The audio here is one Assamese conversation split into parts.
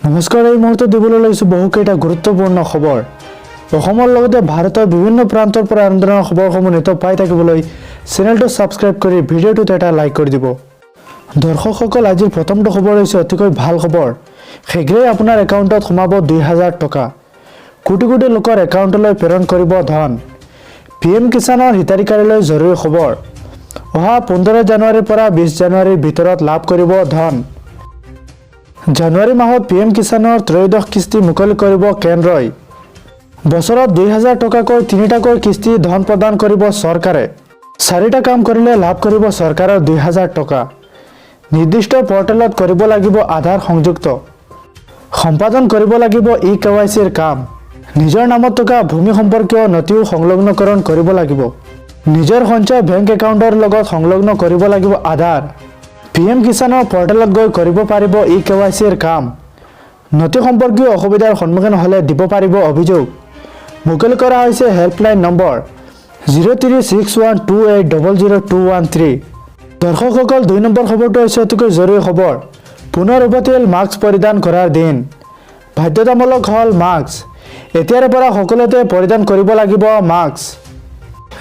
নমস্কাৰ, এই মুহূৰ্তত দিবলৈ লৈছোঁ বহুকেইটা গুৰুত্বপূৰ্ণ খবৰ। অসমৰ লগতে ভাৰতৰ বিভিন্ন প্ৰান্তৰ পৰা এনেধৰণৰ খবৰসমূহ নিতৌ পাই থাকিবলৈ চেনেলটো ছাবস্ক্ৰাইব কৰি ভিডিঅ'টোত এটা লাইক কৰি দিব। দৰ্শকসকল, আজিৰ প্ৰথমটো খবৰ হৈছে অতিকৈ ভাল খবৰ। শীঘ্ৰেই আপোনাৰ একাউণ্টত সোমাব 2000 টকা। কোটি কোটি লোকৰ একাউণ্টলৈ প্ৰেৰণ কৰিব ধন। PM কিষাণৰ হিতাধিকাৰীলৈ জৰুৰী খবৰ। অহা 15 জানুৱাৰীৰ পৰা 20 জানুৱাৰীৰ ভিতৰত লাভ কৰিব ধন। জানুৱাৰী মাহত PM কিষাণৰ ত্ৰয়োদশ কিস্তি মুকলি কৰিব কেন্দ্ৰই। বছৰত 2000 টকাকৈ 3টাকৈ কিস্তি ধন প্ৰদান কৰিব চৰকাৰে। 4টা কাম কৰিলে লাভ কৰিব চৰকাৰৰ 2000 টকা। নিৰ্দিষ্ট পৰ্টেলত কৰিব লাগিব আধাৰ সংযুক্ত। সম্পাদন কৰিব লাগিব eKYCৰ কাম। নিজৰ নামত থকা ভূমি সম্পৰ্কীয় নথিও সংলগ্নকৰণ কৰিব লাগিব। নিজৰ সঞ্চয় বেংক একাউণ্টৰ লগত সংলগ্ন কৰিব লাগিব আধাৰ। PM কিষাণৰ পৰ্টেলত গৈ কৰিব পাৰিব eKYCৰ কাম। নথি সম্পৰ্কীয় অসুবিধাৰ সন্মুখীন হ'লে দিব পাৰিব অভিযোগ। মুকলি কৰা হৈছে হেল্পলাইন নম্বৰ 036128000213। দৰ্শকসকল, 2 নম্বৰ খবৰটো হৈছে অতিকৈ জৰুৰী খবৰ। পুনৰ উভতিল মাস্ক পৰিধান কৰাৰ দিন। বাধ্যতামূলক হ'ল মাস্ক। এতিয়াৰে পৰা সকলোতে পৰিধান কৰিব লাগিব মাস্ক।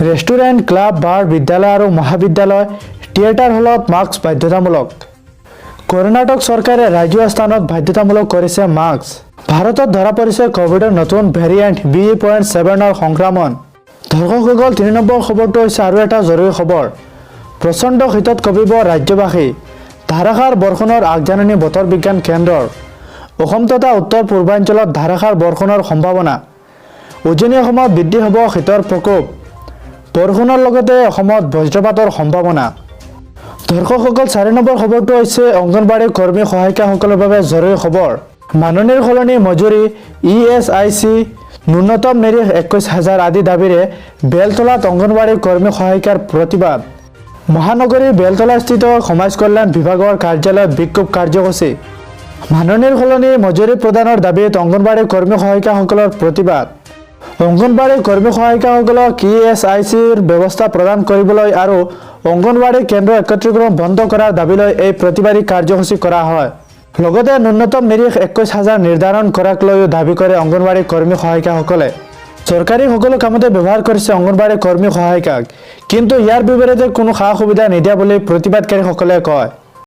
ৰেষ্টুৰেণ্ট, ক্লাব, বাৰ, বিদ্যালয় আৰু মহাবিদ্যালয়, থিয়েটাৰ হলত মাস্ক বাধ্যতামূলক। কৰ্ণাটক চৰকাৰে ৰাজহুৱা স্থানত বাধ্যতামূলক কৰিছে মাস্ক। ভাৰতত ধৰা পৰিছে কভিডৰ নতুন ভেৰিয়েণ্ট BA.7ৰ সংক্ৰমণ। দৰ্শকসকল, 3 নম্বৰ খবৰটো হৈছে আৰু এটা জৰুৰী খবৰ। প্ৰচণ্ড শীতত কঁপিব ৰাজ্যবাসী। ধাৰাসাৰ বৰষুণৰ আগজাননী বতৰ বিজ্ঞান কেন্দ্ৰৰ। অসম তথা উত্তৰ পূৰ্বাঞ্চলত ধাৰাসাৰ বৰষুণৰ সম্ভাৱনা। উজনি অসমত বৃদ্ধি হ'ব শীতৰ প্ৰকোপ। বৰষুণৰ লগতে অসমত বজ্ৰপাতৰ সম্ভাৱনা। দৰ্শকসকল, 4 নম্বৰ খবৰটো হৈছে অংগনবাড়ী কৰ্মী সহায়িকাসকলৰ বাবে জৰুৰী খবৰ। মাননিৰ সলনি মজুৰি, ESIC, ন্যূনতম নিৰিখ 21000 আদি দাবীৰে বেলতলাত অংগনবাড়ী কৰ্মী সহায়িকাৰ প্ৰতিবাদ। মহানগৰীৰ বেলতলাস্থিত সমাজ কল্যাণ বিভাগৰ কাৰ্যালয়ত বিক্ষোভ কাৰ্যসূচী। মাননিৰ সলনি মজুৰি প্ৰদানৰ দাবীত অংগনবাড়ী কৰ্মী সহায়িকাসকলৰ প্ৰতিবাদ। অংগনবাড়ী কৰ্মী সহায়িকাসকলক ESICৰ ব্যৱস্থা প্ৰদান কৰিবলৈ আৰু অংগনবাড়ী কেন্দ্ৰ একত্ৰীকৰণ বন্ধ কৰাৰ দাবীলৈ এই প্ৰতিবাদী কাৰ্যসূচী কৰা হয়। লগতে ন্যূনতম নিৰিখ 21000 নিৰ্ধাৰণ কৰাক লৈও দাবী কৰে অংগনবাড়ী কৰ্মী সহায়িকাসকলে। চৰকাৰী সকলো কামতে ব্যৱহাৰ কৰিছে অংগনবাড়ী কৰ্মী সহায়িকাক, কিন্তু ইয়াৰ বিপৰীতে কোনো সা সুবিধা নিদিয়া বুলি প্ৰতিবাদকাৰীসকলে কয়।